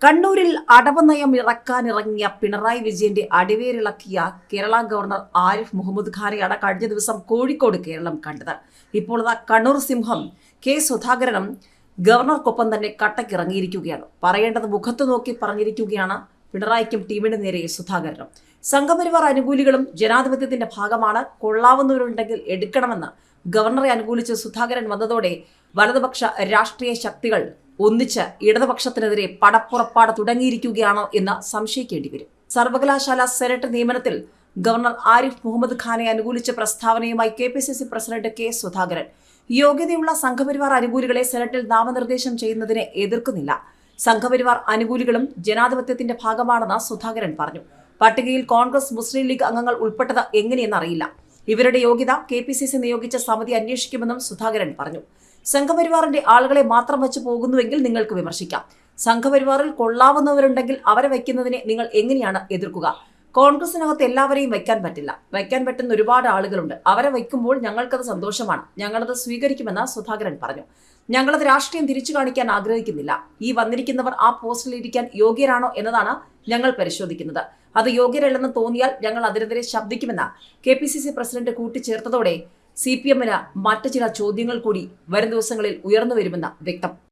കണ്ണൂരിൽ അടവ് നയം ഇറക്കാനിറങ്ങിയ പിണറായി വിജയന്റെ അടിവേരിളക്കിയ കേരള ഗവർണർ ആരിഫ് മുഹമ്മദ് ഖാനെയാണ് കഴിഞ്ഞ ദിവസം കോഴിക്കോട് കേരളം കണ്ടത്. ഇപ്പോൾ കണ്ണൂർ സിംഹം കെ സുധാകരനും ഗവർണർക്കൊപ്പം തന്നെ കട്ടക്കിറങ്ങിയിരിക്കുകയാണ്. പറയേണ്ടത് മുഖത്ത് നോക്കി പറഞ്ഞിരിക്കുകയാണ് പിണറായിക്കും ടീമിന് നേരെ സുധാകരനും. സംഘപരിവാർ അനുകൂലികളും ജനാധിപത്യത്തിന്റെ ഭാഗമാണ്, കൊള്ളാവുന്നവരുണ്ടെങ്കിൽ എടുക്കണമെന്ന് ഗവർണറെ അനുകൂലിച്ച് സുധാകരൻ വന്നതോടെ വലതുപക്ഷ രാഷ്ട്രീയ ശക്തികൾ ഒന്നിച്ച് ഇടതുപക്ഷത്തിനെതിരെ പടപ്പുറപ്പാട് തുടങ്ങിയിരിക്കുകയാണോ എന്ന് സംശയിക്കേണ്ടി വരും. സർവകലാശാല സെനറ്റ് നിയമനത്തിൽ ഗവർണർ ആരിഫ് മുഹമ്മദ് ഖാനെ അനുകൂലിച്ച പ്രസ്താവനയുമായി KPCC പ്രസിഡന്റ് കെ സുധാകരൻ യോഗ്യതയുള്ള സംഘപരിവാർ അനുകൂലികളെ സെനറ്റിൽ നാമനിർദ്ദേശം ചെയ്യുന്നതിനെ എതിർക്കുന്നില്ല. സംഘപരിവാർ അനുകൂലികളും ജനാധിപത്യത്തിന്റെ ഭാഗമാണെന്ന് സുധാകരൻ പറഞ്ഞു. പട്ടികയിൽ കോൺഗ്രസ്, മുസ്ലിം ലീഗ് അംഗങ്ങൾ ഉൾപ്പെട്ടത് എങ്ങനെയെന്നറിയില്ല. ഇവരുടെ യോഗ്യത KPCC നിയോഗിച്ച സമിതി അന്വേഷിക്കുമെന്നും സുധാകരൻ പറഞ്ഞു. സംഘപരിവാറിന്റെ ആളുകളെ മാത്രം വെച്ച് പോകുന്നുവെങ്കിൽ നിങ്ങൾക്ക് വിമർശിക്കാം. സംഘപരിവാറിൽ കൊള്ളാവുന്നവരുണ്ടെങ്കിൽ അവരെ വയ്ക്കുന്നതിനെ നിങ്ങൾ എങ്ങനെയാണ് എതിർക്കുക? കോൺഗ്രസിനകത്ത് എല്ലാവരെയും വയ്ക്കാൻ പറ്റില്ല. വയ്ക്കാൻ പറ്റുന്ന ഒരുപാട് ആളുകളുണ്ട്. അവരെ വയ്ക്കുമ്പോൾ ഞങ്ങൾക്കത് സന്തോഷമാണ്. ഞങ്ങളത് സ്വീകരിക്കുമെന്ന് സുധാകരൻ പറഞ്ഞു. ഞങ്ങളത് രാഷ്ട്രീയം തിരിച്ചു കാണിക്കാൻ ആഗ്രഹിക്കുന്നില്ല. ഈ വന്നിരിക്കുന്നവർ ആ പോസ്റ്റിൽ ഇരിക്കാൻ യോഗ്യരാണോ എന്നതാണ് ഞങ്ങൾ പരിശോധിക്കുന്നത്. അത് യോഗ്യരല്ലെന്ന് തോന്നിയാൽ ഞങ്ങൾ അതിനെതിരെ ശബ്ദിക്കുമെന്ന് KPCC പ്രസിഡന്റ് കൂട്ടിച്ചേർത്തതോടെ CPM-ന് മറ്റു ചില ചോദ്യങ്ങൾ കൂടി വരും ദിവസങ്ങളിൽ ഉയർന്നു വരുമെന്ന് വ്യക്തം.